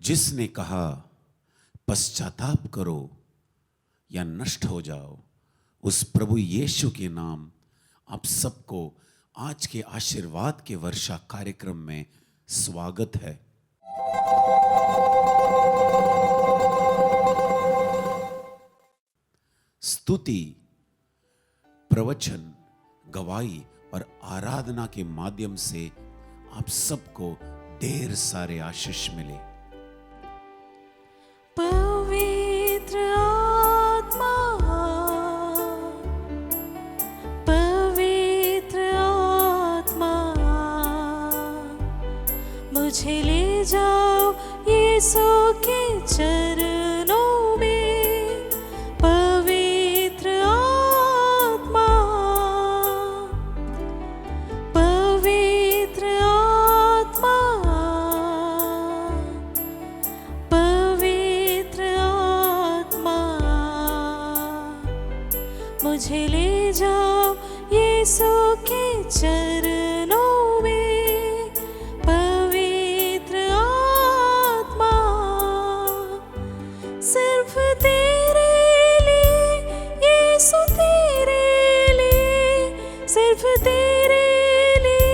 जिसने कहा पश्चाताप करो या नष्ट हो जाओ, उस प्रभु यीशु के नाम आप सबको आज के आशीर्वाद के वर्षा कार्यक्रम में स्वागत है। स्तुति, प्रवचन, गवाही और आराधना के माध्यम से आप सबको ढेर सारे आशीष मिले। पवित्र आत्मा, पवित्र आत्मा, मुझे ले जाओ यीशु के चरणों में। पवित्र आत्मा, पवित्र आत्मा, पवित्र आत्मा, मुझे ले जाओ यीशु के चरणों में। पवित्र आत्मा, सिर्फ तेरे लिए यीशु, तेरे लिए, सिर्फ तेरे लिए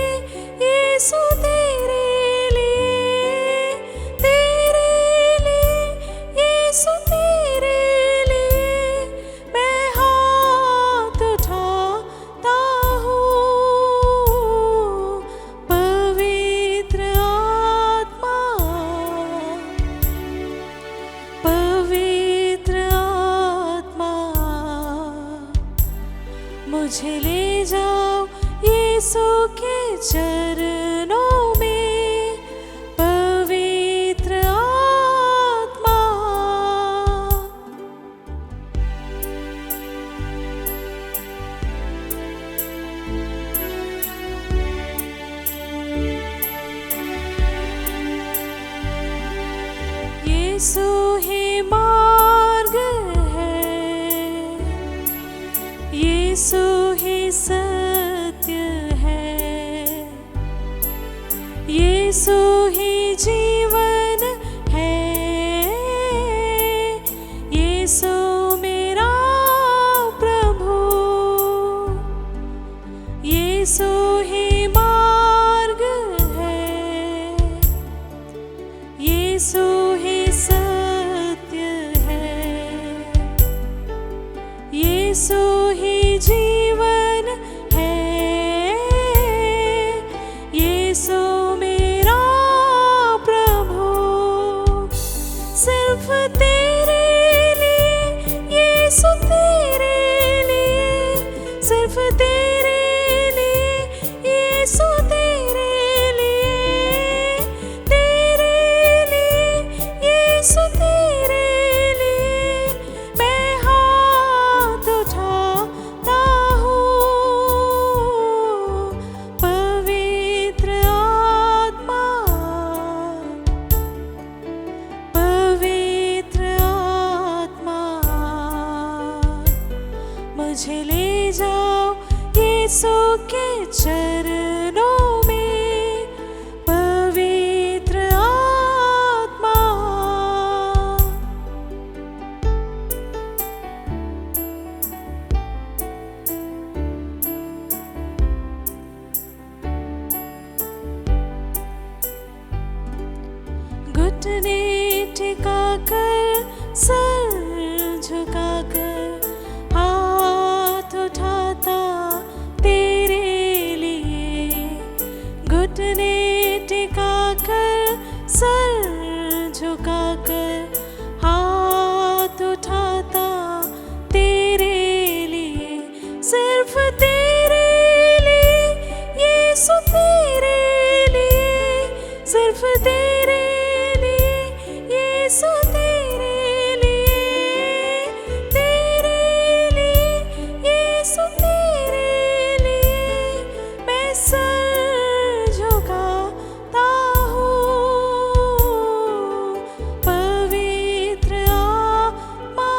यीशु, तेरे लिए, तेरे लिए यीशु, तेरे लिए मैं हाथ उठाता हूँ। पवित्र आत्मा, पवित्र आत्मा, मुझे ले जाओ यीशु के चरणों में। पवित्र आत्मा, यीशु ही मार्ग है, यीशु ही सत्य है, यीशु ही जीवन है, यीशु मेरा प्रभु, यीशु ही मार्ग है, यीशु ही सत्य है, यीशु ही जीवन है, यीशु मेरा प्रभु। सिर्फ तेरे लिए यीशु, तेरे लिए, सिर्फ तेरे लिए यीशु, तेरे लिए, तेरे लिए यीशु, तेरे लिए मैं हाथ उठाता हूँ। पवित्र आत्मा, पवित्र आत्मा, मुझे ले जाओ यीशु के चरणों में। पवित्र आत्मा, घुटने टिकाकर, सर झुकाकर, हाथ उठाता तेरे लिए। घुटने टिकाकर, सर झुकाकर, हाथ उठाता तेरे लिए। सिर्फ तेरे लिए यीशु, तेरे लिए, सिर्फ तेरे लिए यीशु, तेरे लिए, तेरे लिए यीशु, तेरे लिए मैं सर झुकाता हूँ। पवित्र आत्मा,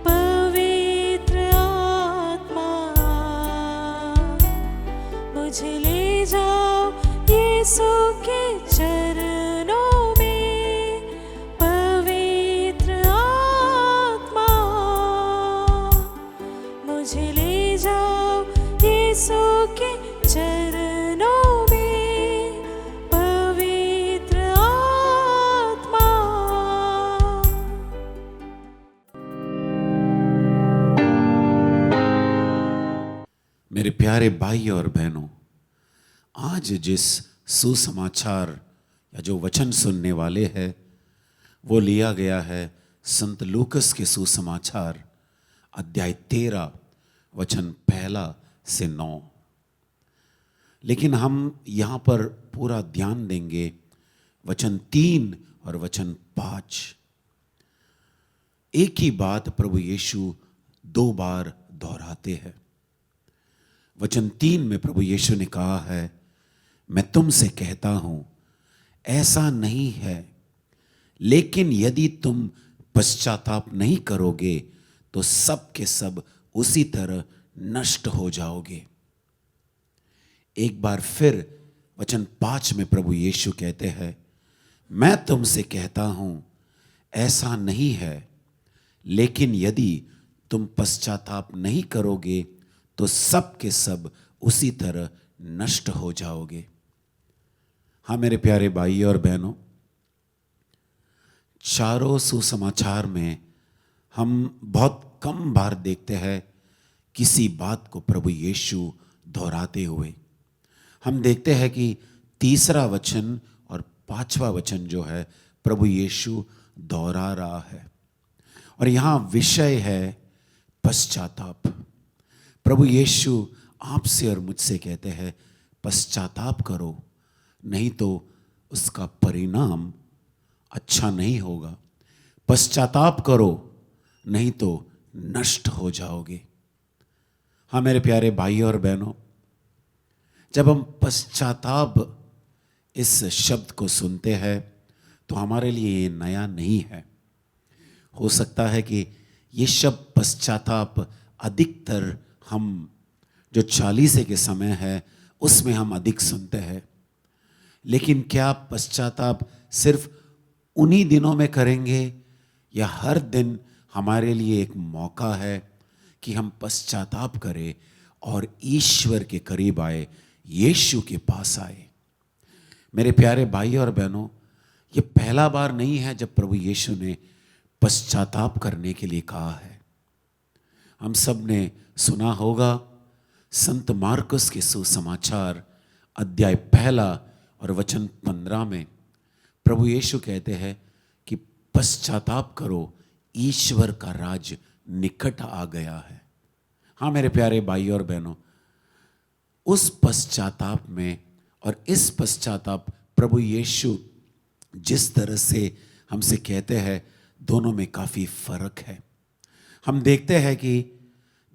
पवित्र आत्मा, मुझे ले जाओ यीशु के चरण मुझे ले जाओ यीशु के चरणों में, पवित्र आत्मा। मेरे प्यारे भाई और बहनों, आज जिस सुसमाचार या जो वचन सुनने वाले हैं वो लिया गया है संत लूकस के सुसमाचार अध्याय 13 वचन 1 से 9। लेकिन हम यहाँ पर पूरा ध्यान देंगे वचन 3 और वचन 5। एक ही बात प्रभु यीशु 2 बार दोहराते हैं। वचन 3 में प्रभु यीशु ने कहा है, मैं तुमसे कहता हूं ऐसा नहीं है, लेकिन यदि तुम पश्चाताप नहीं करोगे तो सब के सब उसी तरह नष्ट हो जाओगे। एक बार फिर वचन 5 में प्रभु यीशु कहते हैं, मैं तुमसे कहता हूं ऐसा नहीं है, लेकिन यदि तुम पश्चाताप नहीं करोगे तो सब के सब उसी तरह नष्ट हो जाओगे। हाँ मेरे प्यारे भाई और बहनों, चारों सुसमाचार में हम बहुत कम बार देखते हैं किसी बात को प्रभु यीशु दोहराते हुए। हम देखते हैं कि 3रा वचन और 5वां वचन जो है प्रभु यीशु दोहरा रहा है, और यहाँ विषय है पश्चाताप। प्रभु यीशु आपसे और मुझसे कहते हैं, पश्चाताप करो, नहीं तो उसका परिणाम अच्छा नहीं होगा। पश्चाताप करो, नहीं तो नष्ट हो जाओगे। हाँ मेरे प्यारे भाई और बहनों, जब हम पश्चाताप इस शब्द को सुनते हैं तो हमारे लिए ये नया नहीं है। हो सकता है कि ये शब्द पश्चाताप अधिकतर हम जो चालीसे के समय है उसमें हम अधिक सुनते हैं, लेकिन क्या पश्चाताप सिर्फ उन्हीं दिनों में करेंगे या हर दिन हमारे लिए एक मौका है कि हम पश्चाताप करें और ईश्वर के करीब आए, यीशु के पास आए। मेरे प्यारे भाई और बहनों, ये पहला बार नहीं है जब प्रभु यीशु ने पश्चाताप करने के लिए कहा है। हम सब ने सुना होगा संत मार्कुस के सुसमाचार अध्याय 1 और वचन 15 में प्रभु यीशु कहते हैं कि पश्चाताप करो, ईश्वर का राज निकट आ गया है। हाँ मेरे प्यारे भाई और बहनों, उस पश्चाताप में और इस पश्चाताप प्रभु यीशु जिस तरह से हमसे कहते हैं, दोनों में काफ़ी फर्क है। हम देखते हैं कि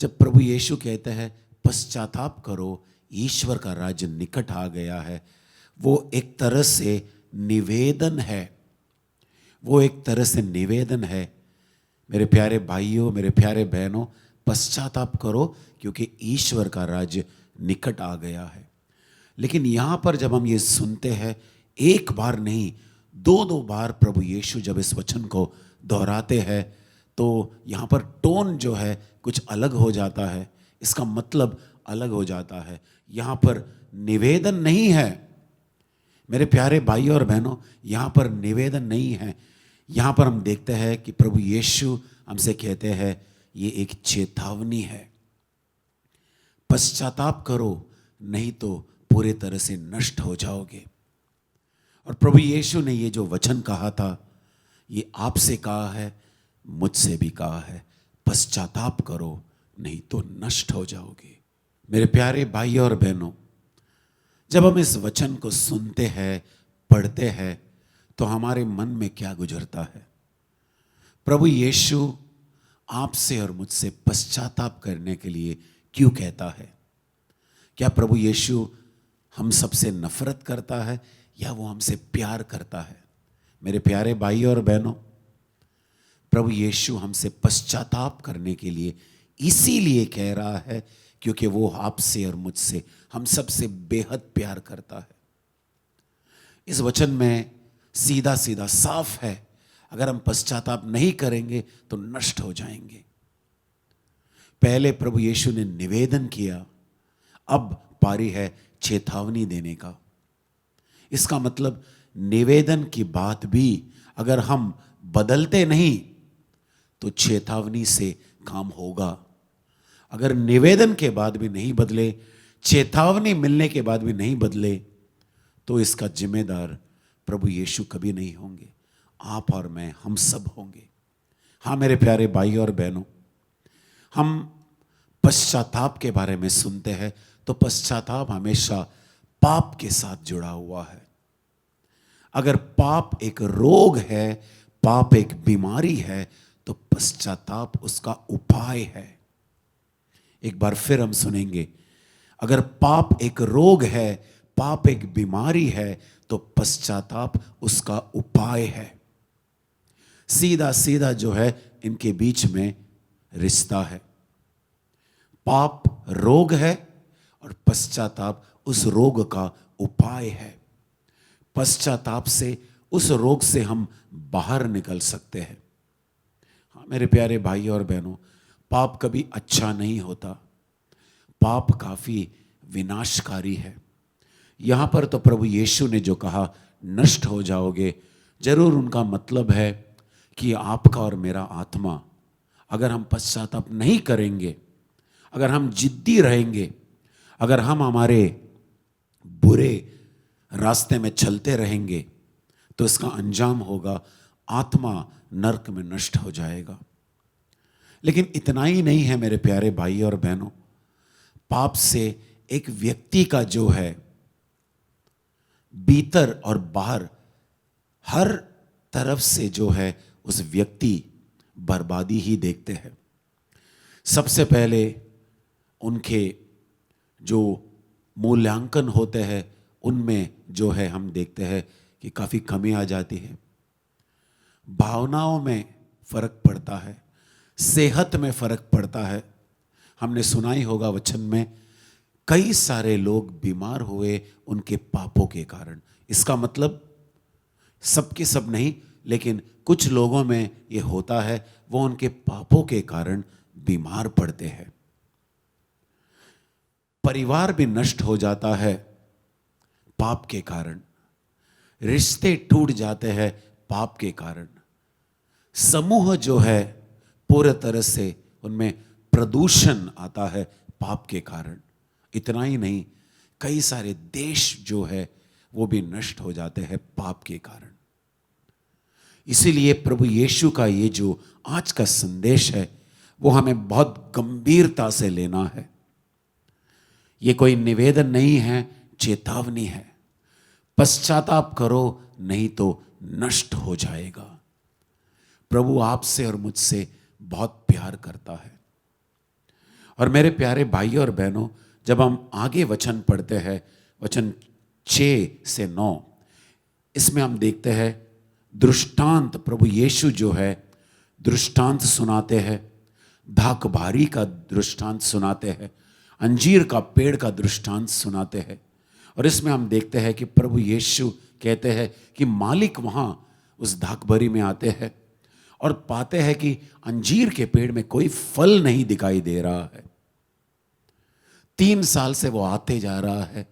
जब प्रभु यीशु कहते हैं पश्चाताप करो, ईश्वर का राज्य निकट आ गया है, वो एक तरह से निवेदन है। वो एक तरह से निवेदन है, मेरे प्यारे भाइयों, मेरे प्यारे बहनों, पश्चाताप करो क्योंकि ईश्वर का राज्य निकट आ गया है। लेकिन यहाँ पर जब हम ये सुनते हैं, एक बार नहीं 2 बार प्रभु यीशु जब इस वचन को दोहराते हैं तो यहाँ पर टोन जो है कुछ अलग हो जाता है, इसका मतलब अलग हो जाता है। यहाँ पर निवेदन नहीं है मेरे प्यारे भाई और बहनों, यहाँ पर निवेदन नहीं है। यहाँ पर हम देखते हैं कि प्रभु यीशु हमसे कहते हैं ये एक चेतावनी है, पश्चाताप करो नहीं तो पूरे तरह से नष्ट हो जाओगे। और प्रभु यीशु ने ये जो वचन कहा था, ये आपसे कहा है, मुझसे भी कहा है, पश्चाताप करो नहीं तो नष्ट हो जाओगे। मेरे प्यारे भाई और बहनों, जब हम इस वचन को सुनते हैं, पढ़ते हैं, तो हमारे मन में क्या गुजरता है? प्रभु यीशु आपसे और मुझसे पश्चाताप करने के लिए क्यों कहता है? क्या प्रभु यीशु हम सबसे नफरत करता है या वो हमसे प्यार करता है? मेरे प्यारे भाई और बहनों, प्रभु यीशु हमसे पश्चाताप करने के लिए इसीलिए कह रहा है क्योंकि वो आपसे और मुझसे, हम सबसे बेहद प्यार करता है। इस वचन में सीधा सीधा साफ है, अगर हम पश्चाताप नहीं करेंगे तो नष्ट हो जाएंगे। पहले प्रभु यीशु ने निवेदन किया, अब पारी है चेतावनी देने का। इसका मतलब निवेदन की बात भी अगर हम बदलते नहीं तो चेतावनी से काम होगा। अगर निवेदन के बाद भी नहीं बदले, चेतावनी मिलने के बाद भी नहीं बदले, तो इसका जिम्मेदार प्रभु यीशु कभी नहीं होंगे, आप और मैं, हम सब होंगे। हाँ मेरे प्यारे भाई और बहनों, हम पश्चाताप के बारे में सुनते हैं तो पश्चाताप हमेशा पाप के साथ जुड़ा हुआ है। अगर पाप एक रोग है, पाप एक बीमारी है, तो पश्चाताप उसका उपाय है। एक बार फिर हम सुनेंगे, अगर पाप एक रोग है, पाप एक बीमारी है, तो पश्चाताप उसका उपाय है। सीधा सीधा जो है इनके बीच में रिश्ता है। पाप रोग है और पश्चाताप उस रोग का उपाय है। पश्चाताप से, उस रोग से हम बाहर निकल सकते हैं। हाँ मेरे प्यारे भाई और बहनों, पाप कभी अच्छा नहीं होता, पाप काफी विनाशकारी है। यहां पर तो प्रभु यीशु ने जो कहा नष्ट हो जाओगे, जरूर उनका मतलब है कि आपका और मेरा आत्मा, अगर हम पश्चाताप नहीं करेंगे, अगर हम जिद्दी रहेंगे, अगर हम हमारे बुरे रास्ते में चलते रहेंगे, तो इसका अंजाम होगा आत्मा नरक में नष्ट हो जाएगा। लेकिन इतना ही नहीं है मेरे प्यारे भाई और बहनों, पाप से एक व्यक्ति का जो है भीतर और बाहर हर तरफ से जो है उस व्यक्ति बर्बादी ही देखते हैं। सबसे पहले उनके जो मूल्यांकन होते हैं उनमें जो है हम देखते हैं कि काफ़ी कमी आ जाती है। भावनाओं में फर्क पड़ता है, सेहत में फर्क पड़ता है। हमने सुना ही होगा वचन में, कई सारे लोग बीमार हुए उनके पापों के कारण। इसका मतलब सबके सब नहीं, लेकिन कुछ लोगों में ये होता है, वो उनके पापों के कारण बीमार पड़ते हैं। परिवार भी नष्ट हो जाता है पाप के कारण, रिश्ते टूट जाते हैं पाप के कारण, समूह जो है पूरे तरह से उनमें प्रदूषण आता है पाप के कारण। इतना ही नहीं, कई सारे देश जो है वो भी नष्ट हो जाते हैं पाप के कारण। इसीलिए प्रभु यीशु का ये जो आज का संदेश है वो हमें बहुत गंभीरता से लेना है। ये कोई निवेदन नहीं है, चेतावनी है। पश्चाताप करो, नहीं तो नष्ट हो जाएगा। प्रभु आपसे और मुझसे बहुत प्यार करता है। और मेरे प्यारे भाई और बहनों, जब हम आगे वचन पढ़ते हैं, वचन 6 से 9, इसमें हम देखते हैं दृष्टांत। प्रभु यीशु जो है दृष्टांत सुनाते हैं, धाकबारी का दृष्टांत सुनाते हैं, अंजीर का पेड़ का दृष्टांत सुनाते हैं। और इसमें हम देखते हैं कि प्रभु यीशु कहते हैं कि मालिक वहाँ उस धाकबारी में आते हैं और पाते हैं कि अंजीर के पेड़ में कोई फल नहीं दिखाई दे रहा है। 3 साल से वो आते जा रहा है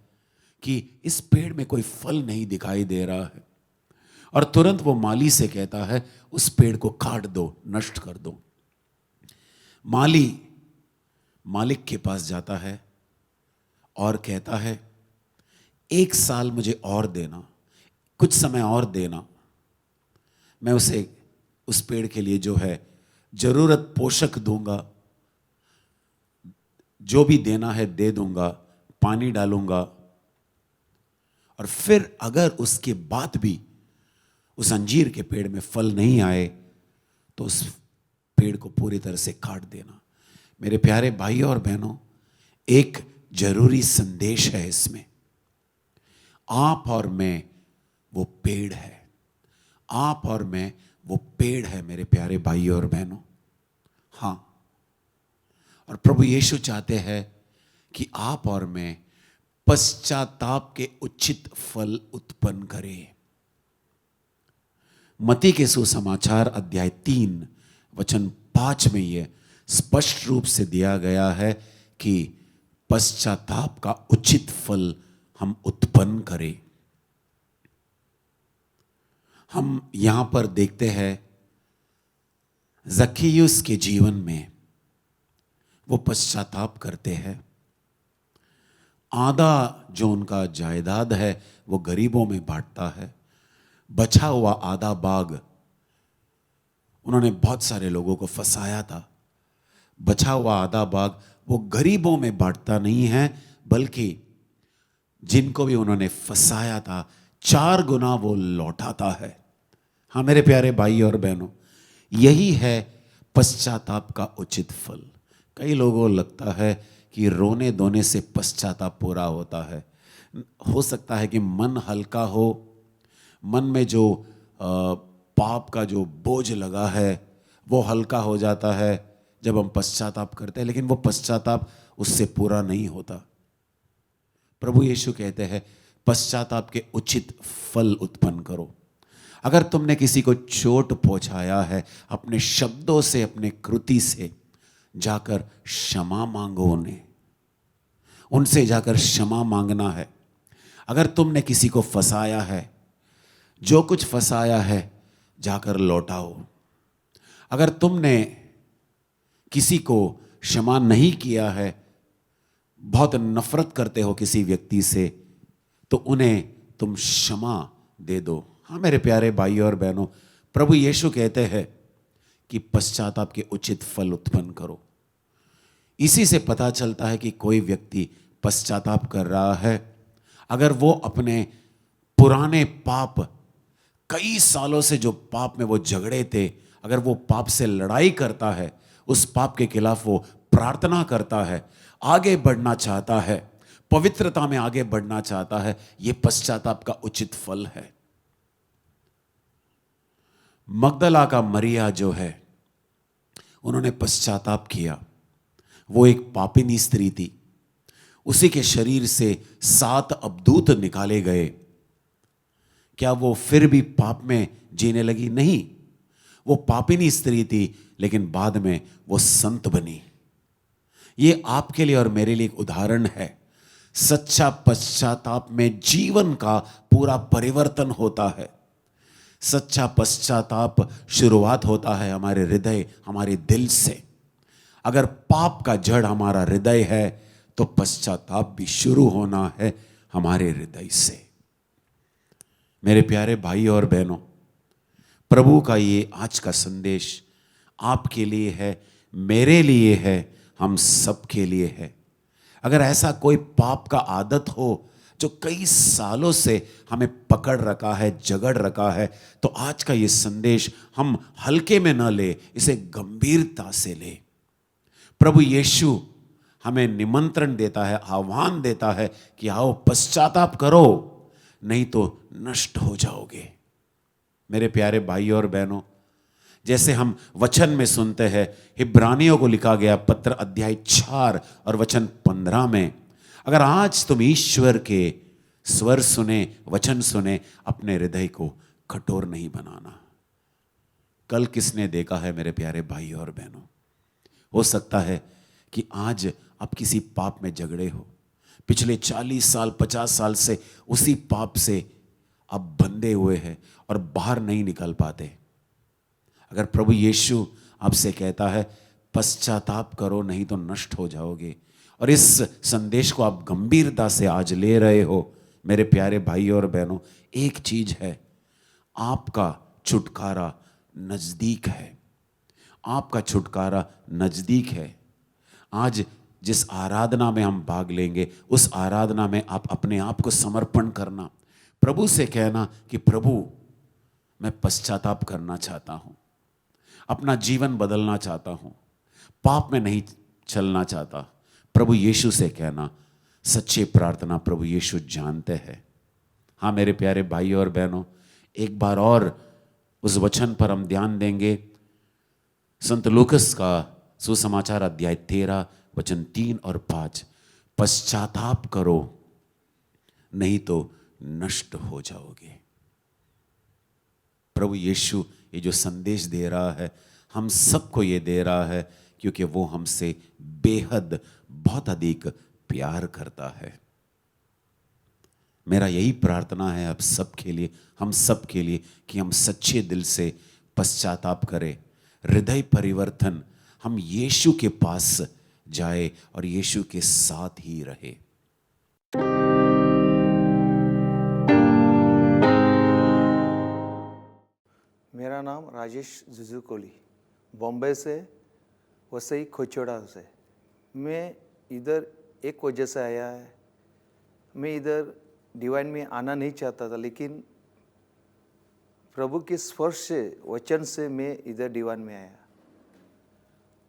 कि इस पेड़ में कोई फल नहीं दिखाई दे रहा है। और तुरंत वो माली से कहता है उस पेड़ को काट दो, नष्ट कर दो। मालिक के पास जाता है और कहता है 1 साल मुझे और देना, कुछ समय और देना, मैं उसे उस पेड़ के लिए जो है जरूरत पोषक दूंगा, जो भी देना है दे दूंगा, पानी डालूंगा। और फिर अगर उसके बाद भी उस अंजीर के पेड़ में फल नहीं आए तो उस पेड़ को पूरी तरह से काट देना। मेरे प्यारे भाइयों और बहनों, एक जरूरी संदेश है इसमें। आप और मैं वो पेड़ है, आप और मैं वो पेड़ है मेरे प्यारे भाइयों और बहनों। हाँ, और प्रभु यीशु चाहते हैं कि आप और मैं पश्चाताप के उचित फल उत्पन्न करें। मत्ती के सुसमाचार अध्याय 3 वचन 5 में यह स्पष्ट रूप से दिया गया है कि पश्चाताप का उचित फल हम उत्पन्न करें। हम यहां पर देखते हैं जक्कियुस के जीवन में वो पश्चाताप करते हैं। आधा जो उनका जायदाद है वो गरीबों में बांटता है। बचा हुआ आधा भाग, उन्होंने बहुत सारे लोगों को फंसाया था, बचा हुआ आधा भाग वो गरीबों में बांटता नहीं है, बल्कि जिनको भी उन्होंने फंसाया था 4 गुना वो लौटाता है। हाँ मेरे प्यारे भाई और बहनों, यही है पश्चाताप का उचित फल। कई लोगों को लगता है कि रोने धोने से पश्चाताप पूरा होता है। हो सकता है कि मन हल्का हो, मन में जो पाप का जो बोझ लगा है वो हल्का हो जाता है जब हम पश्चाताप करते हैं, लेकिन वो पश्चाताप उससे पूरा नहीं होता। प्रभु यीशु कहते हैं पश्चाताप के उचित फल उत्पन्न करो। अगर तुमने किसी को चोट पहुंचाया है, अपने शब्दों से, अपने कृति से जाकर क्षमा मांगो, उनसे जाकर क्षमा मांगना है। अगर तुमने किसी को फंसाया है, जो कुछ फंसाया है जाकर लौटाओ। अगर तुमने किसी को क्षमा नहीं किया है, बहुत नफरत करते हो किसी व्यक्ति से, तो उन्हें तुम क्षमा दे दो। हाँ मेरे प्यारे भाई और बहनों, प्रभु यीशु कहते हैं कि पश्चाताप के उचित फल उत्पन्न करो। इसी से पता चलता है कि कोई व्यक्ति पश्चाताप कर रहा है। अगर वो अपने पुराने पाप, कई सालों से जो पाप में वो झगड़े थे, अगर वो पाप से लड़ाई करता है, उस पाप के खिलाफ वो प्रार्थना करता है, आगे बढ़ना चाहता है, पवित्रता में आगे बढ़ना चाहता है, ये पश्चाताप का उचित फल है। मगदला का मरिया जो है, उन्होंने पश्चाताप किया। वो एक पापिनी स्त्री थी, उसी के शरीर से 7 अबदूत निकाले गए। क्या वो फिर भी पाप में जीने लगी? नहीं, वो पापिनी स्त्री थी, लेकिन बाद में वो संत बनी। ये आपके लिए और मेरे लिए एक उदाहरण है। सच्चा पश्चाताप में जीवन का पूरा परिवर्तन होता है। सच्चा पश्चाताप शुरुआत होता है हमारे हृदय, हमारे दिल से। अगर पाप का जड़ हमारा हृदय है, तो पश्चाताप भी शुरू होना है हमारे हृदय से। मेरे प्यारे भाई और बहनों, प्रभु का ये आज का संदेश आपके लिए है, मेरे लिए है, हम सबके लिए है। अगर ऐसा कोई पाप का आदत हो जो कई सालों से हमें पकड़ रखा है, जगड़ रखा है, तो आज का ये संदेश हम हल्के में न ले, इसे गंभीरता से ले। प्रभु यीशु हमें निमंत्रण देता है, आह्वान देता है कि आओ पश्चाताप करो, नहीं तो नष्ट हो जाओगे। मेरे प्यारे भाई और बहनों, जैसे हम वचन में सुनते हैं, इब्रानियों को लिखा गया पत्र अध्याय 4 और वचन 15 में, अगर आज तुम ईश्वर के स्वर सुने, वचन सुने, अपने हृदय को कठोर नहीं बनाना। कल किसने देखा है मेरे प्यारे भाई और बहनों? हो सकता है कि आज आप किसी पाप में झगड़े हो, पिछले 40 साल 50 साल से उसी पाप से आप बंधे हुए हैं और बाहर नहीं निकल पाते। अगर प्रभु यीशु आपसे कहता है पश्चाताप करो, नहीं तो नष्ट हो जाओगे, और इस संदेश को आप गंभीरता से आज ले रहे हो, मेरे प्यारे भाई और बहनों, एक चीज है, आपका छुटकारा नजदीक है। आपका छुटकारा नजदीक है। आज जिस आराधना में हम भाग लेंगे, उस आराधना में आप अपने आप को समर्पण करना, प्रभु से कहना कि प्रभु मैं पश्चाताप करना चाहता हूं, अपना जीवन बदलना चाहता हूं, पाप में नहीं चलना चाहता। प्रभु यीशु से कहना, सच्ची प्रार्थना प्रभु यीशु जानते हैं। हाँ मेरे प्यारे भाई और बहनों, एक बार और उस वचन पर हम ध्यान देंगे। संत लूकस का सुसमाचार अध्याय 13 वचन 3 और 5, पश्चाताप करो नहीं तो नष्ट हो जाओगे। प्रभु यीशु ये जो संदेश दे रहा है, हम सबको ये दे रहा है क्योंकि वो हमसे बेहद बहुत अधिक प्यार करता है। मेरा यही प्रार्थना है आप सबके लिए, हम सब के लिए, कि हम सच्चे दिल से पश्चाताप करें, हृदय परिवर्तन, हम यीशु के पास जाए और यीशु के साथ ही रहे। मेरा नाम राजेश जुजुकोली, बॉम्बे से, वसई खोचोड़ा से। मैं इधर एक वजह से आया है। मैं इधर डिवाइन में आना नहीं चाहता था, लेकिन प्रभु के स्पर्श से, वचन से मैं इधर डिवाइन में आया।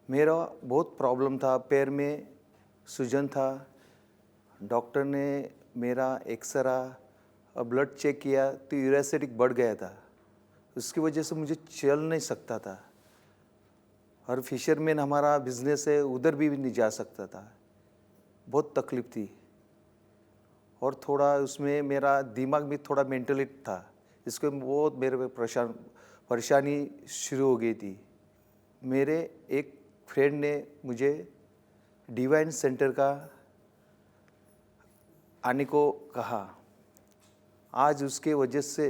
मेरा बहुत प्रॉब्लम था, पैर में सूजन था। डॉक्टर ने मेरा एक्सरा और ब्लड चेक किया तो यूरेसिटिक बढ़ गया था। उसकी वजह से मुझे चल नहीं सकता था, और फिशरमैन हमारा बिजनेस है, उधर भी नहीं जा सकता था। बहुत तकलीफ थी, और थोड़ा उसमें मेरा दिमाग भी थोड़ा मेंटली था, इसको बहुत मेरे पे परेशानी शुरू हो गई थी। मेरे एक फ्रेंड ने मुझे डिवाइन सेंटर का आने को कहा। आज उसके वजह से,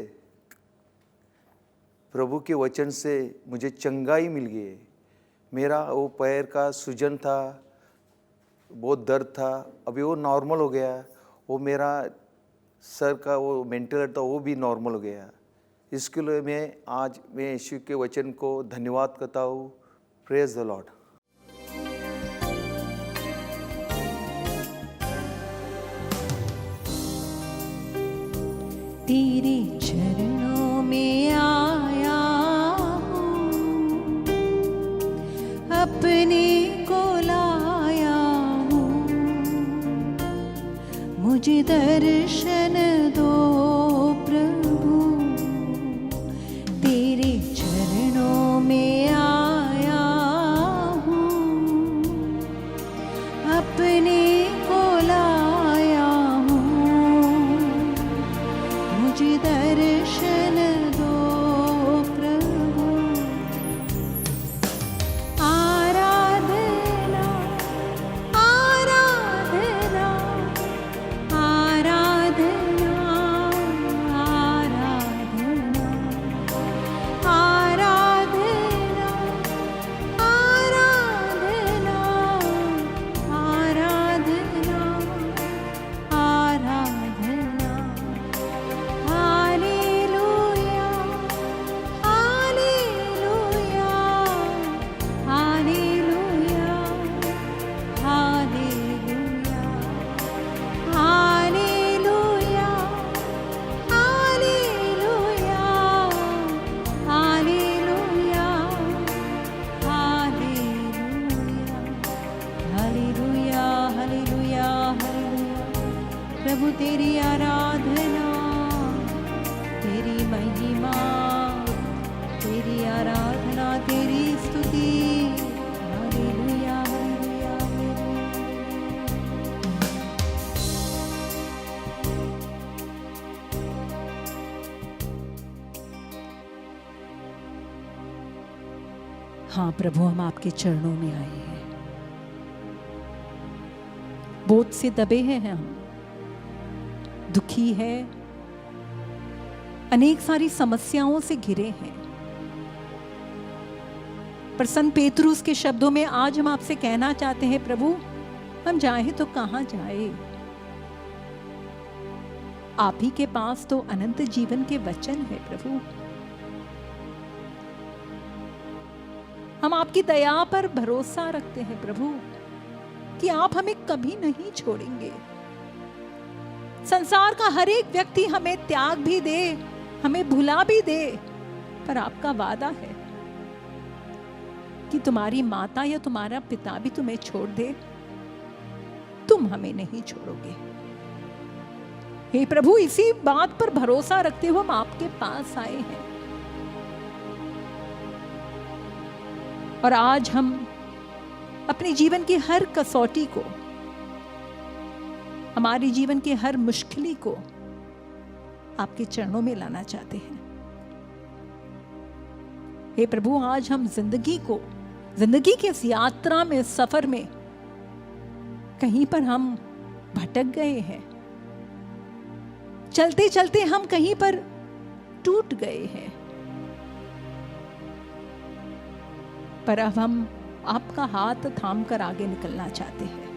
प्रभु के वचन से मुझे चंगाई मिल गई। मेरा वो पैर का सूजन था, बहुत दर्द था, अभी वो नॉर्मल हो गया। वो मेरा सर का वो मेंटल था, वो भी नॉर्मल हो गया। इसके लिए मैं यीशु के वचन को धन्यवाद करता हूँ। Praise the Lord. तेरे चरणों में आया हूँ, अपने को लाया हूँ। मुझे दर्शन दो प्रभु, तेरे चरणों में आया हूँ, अपने को लाया हूँ। मुझे दर्शन दो प्रभु। आराधना आराधना आराधना आराधना आराधना आराधना आराधना आराधना। हालेलुया हालेलुया हालेलुया हालेलुया हालेलुया हालेलुया हालेलुया हालेलुया हालेलुया हालेलुया। प्रभु तेरी आराधना, तेरी महिमा, तेरी आराधना, तेरी स्तुति। हालेलुया हालेलुया हालेलुया। हाँ प्रभु, हम आपके चरणों में आए हैं। बोझ से दबे हैं हम, दुखी है, अनेक सारी समस्याओं से घिरे हैं। पर संत पेतरुस के शब्दों में आज हम आपसे कहना चाहते हैं, प्रभु हम जाएं तो कहां जाए। आप ही के पास तो अनंत जीवन के वचन है प्रभु। हम आपकी दया पर भरोसा रखते हैं प्रभु, कि आप हमें कभी नहीं छोड़ेंगे। संसार का हर एक व्यक्ति हमें त्याग भी दे, हमें भुला भी दे, पर आपका वादा है कि तुम्हारी माता या तुम्हारा पिता भी तुम्हें छोड़ दे, तुम हमें नहीं छोड़ोगे। हे प्रभु, इसी बात पर भरोसा रखते हुए हम आपके पास आए हैं। और आज हम अपने जीवन की हर कसौटी को, हमारे जीवन की हर मुश्किली को आपके चरणों में लाना चाहते हैं। हे प्रभु, आज हम जिंदगी को जिंदगी की इस यात्रा में, इस सफर में कहीं पर हम भटक गए हैं, चलते चलते हम कहीं पर टूट गए हैं, पर अब हम आपका हाथ थाम कर आगे निकलना चाहते हैं।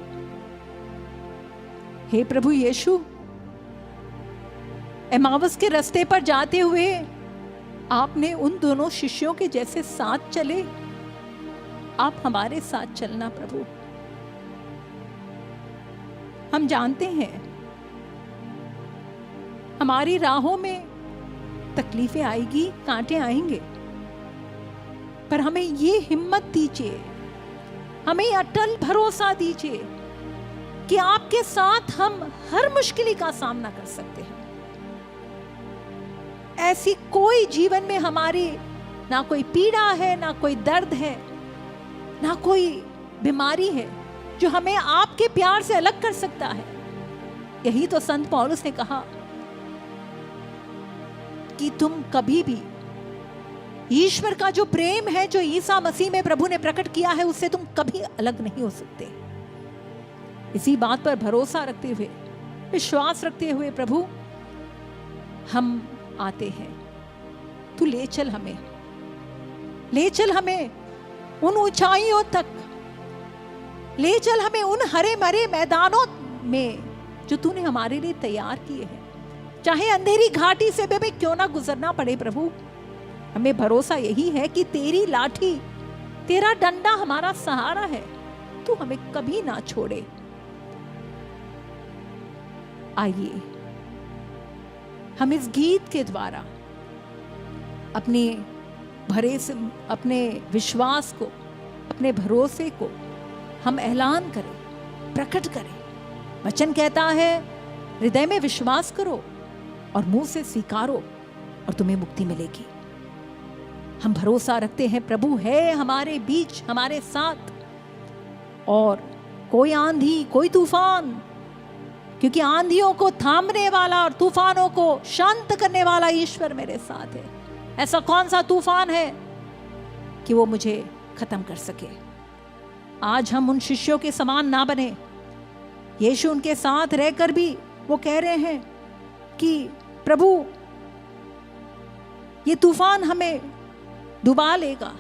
हे प्रभु यीशु, एमावस के रास्ते पर जाते हुए आपने उन दोनों शिष्यों के जैसे साथ चले, आप हमारे साथ चलना प्रभु। हम जानते हैं हमारी राहों में तकलीफें आएगी, कांटे आएंगे, पर हमें ये हिम्मत दीजिए, हमें अटल भरोसा दीजिए कि आपके साथ हम हर मुश्किल का सामना कर सकते हैं। ऐसी कोई जीवन में हमारी ना कोई पीड़ा है, ना कोई दर्द है, ना कोई बीमारी है जो हमें आपके प्यार से अलग कर सकता है। यही तो संत पौलुस ने कहा कि तुम कभी भी ईश्वर का जो प्रेम है, जो ईसा मसीह में प्रभु ने प्रकट किया है, उससे तुम कभी अलग नहीं हो सकते। इसी बात पर भरोसा रखते हुए, विश्वास रखते हुए प्रभु हम आते हैं। तू ले चल हमें, ले चल हमें उन ऊंचाइयों तक, ले चल हमें उन हरे भरे मैदानों में जो तूने हमारे लिए तैयार किए हैं। चाहे अंधेरी घाटी से भी क्यों ना गुजरना पड़े प्रभु, हमें भरोसा यही है कि तेरी लाठी, तेरा डंडा हमारा सहारा है, तू हमें कभी ना छोड़े। आइए हम इस गीत के द्वारा अपने अपने विश्वास को, अपने भरोसे को हम ऐलान करें, प्रकट करें। वचन कहता है हृदय में विश्वास करो और मुंह से स्वीकारो और तुम्हें मुक्ति मिलेगी। हम भरोसा रखते हैं प्रभु है हमारे बीच, हमारे साथ, और कोई आंधी, कोई तूफान, क्योंकि आंधियों को थामने वाला और तूफानों को शांत करने वाला ईश्वर मेरे साथ है। ऐसा कौन सा तूफान है कि वो मुझे खत्म कर सके। आज हम उन शिष्यों के समान ना बने। यीशु उनके साथ रहकर भी वो कह रहे हैं कि प्रभु ये तूफान हमें डुबा लेगा,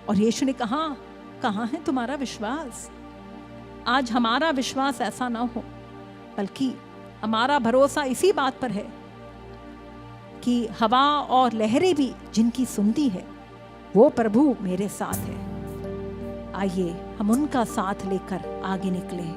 और यीशु ने कहा कहाँ है तुम्हारा विश्वास। आज हमारा विश्वास ऐसा ना हो, बल्कि हमारा भरोसा इसी बात पर है कि हवा और लहरें भी जिनकी सुनती है वो प्रभु मेरे साथ है। आइए हम उनका साथ लेकर आगे निकले।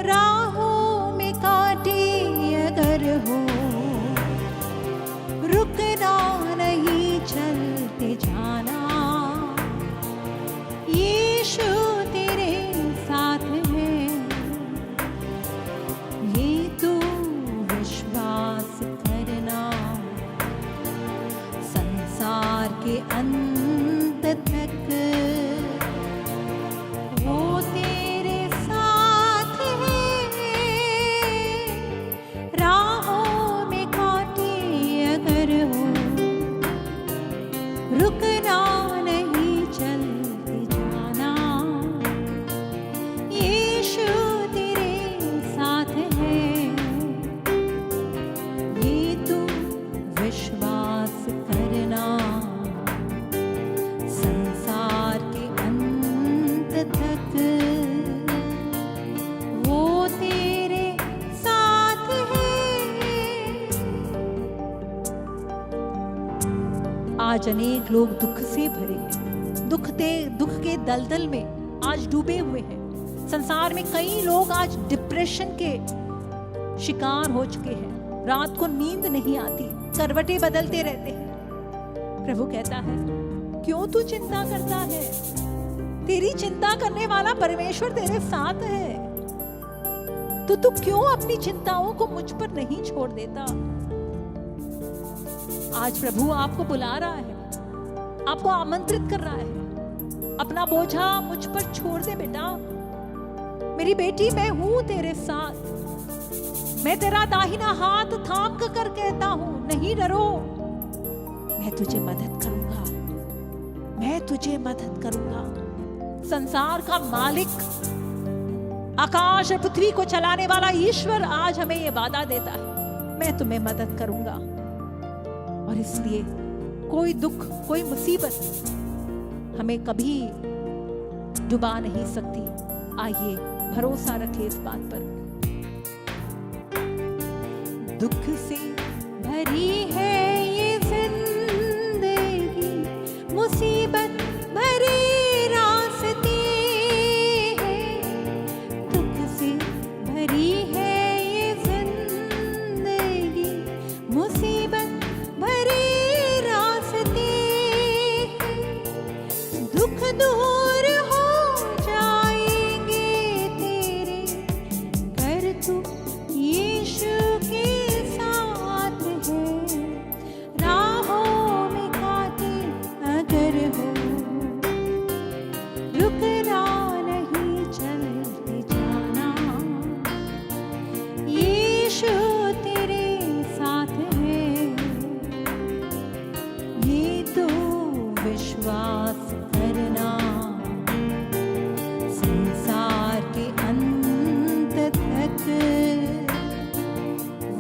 राहों में कांटे अगर हो, रुकना नहीं, चलते जाना। यीशु तेरे साथ है, ये तू विश्वास करना। संसार के अंत तक वो तेरे साथ है। राहों में कांटे अगर हो, रुकना नहीं, चलते जाना। यीशु तेरे साथ है, ये तू विश्वास करना। संसार के अंत तक वो तेरे साथ है। आज अनेक लोग दुख से भरे हैं, दुख के दलदल में आज डूबे हुए हैं। संसार में कई लोग आज डिप्रेशन के शिकार हो चुके हैं। रात को नींद नहीं आती, करवटें बदलते रहते हैं। प्रभु कहता है क्यों तू चिंता करता है, तेरी चिंता करने वाला परमेश्वर तेरे साथ है। तो तू क्यों अपनी चिंताओं को मुझ पर नहीं छोड़ देता। आज प्रभु आपको बुला रहा है, आपको आमंत्रित कर रहा है अपना बोझा मुझ पर छोड़ दे बेटा। मेरी बेटी, मैं हूं तेरे साथ। मैं तेरा दाहिना हाथ थाम कर कहता हूं, नहीं डरो, मैं तुझे मदद करूंगा, मैं तुझे मदद करूंगा। संसार का मालिक, आकाश और पृथ्वी को चलाने वाला ईश्वर आज हमें यह वादा देता है, मैं तुम्हें मदद करूंगा। और इसलिए कोई दुख, कोई मुसीबत हमें कभी डुबा नहीं सकती। आइए भरोसा रखें इस बात पर। दुख से भरी है ये जिंदगी, मुसीबत भरे रास्ते हैं। दुख से भरी है ये जिंदगी, मुसीबत भरे रास्ते हैं। दुख दूर हो जाएंगे तेरे, कर तू यीशु के साथ है। राहों में कांटे अगर हो, रुकना नहीं, चलते जाना। यीशु तेरे साथ है, ये तो विश्वास करना। संसार के अंत तक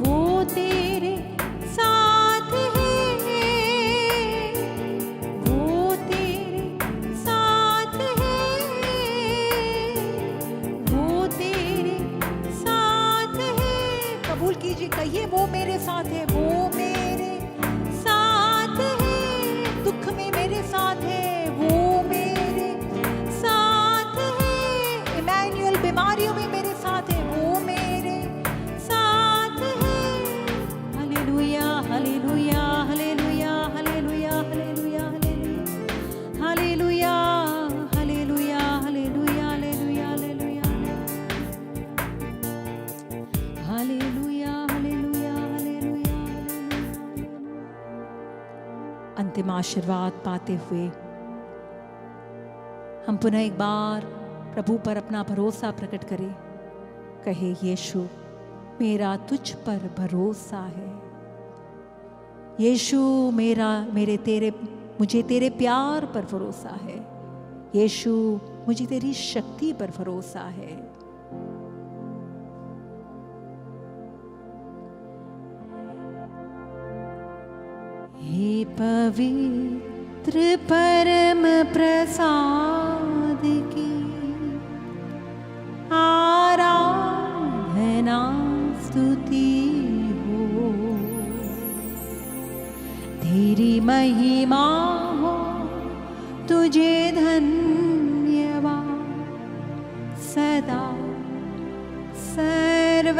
वो तेरे साथ है, वो तेरे साथ है, वो तेरे साथ है। कबूल कीजिए, कहिए वो मेरे साथ है, वो मेरे साथ है। दुख में मेरे साथ है, वो मेरे साथ है। इमैनुअल बीमारियों में मेरे साथ है, वो मेरे साथ है। हालेलुया, हालेलुया, हालेलुया, हालेलुया, हालेलुया, हालेलुया, हालेलुया, हालेलुया, हालेलुया, हालेलुया, हालेलुया, हालेलुया, हालेलुया, हालेलुया। अंतिम आशीर्वाद पाते हुए हम पुनः एक बार प्रभु पर अपना भरोसा प्रकट करें। कहे, यीशु मेरा तुझ पर भरोसा है। यीशु मुझे तेरे प्यार पर भरोसा है। यीशु मुझे तेरी शक्ति पर भरोसा है। हे पवित्र परम प्रसाद की आराधना स्तुति हो, तेरी महिमा हो, तुझे धन्यवाद सदा सर्व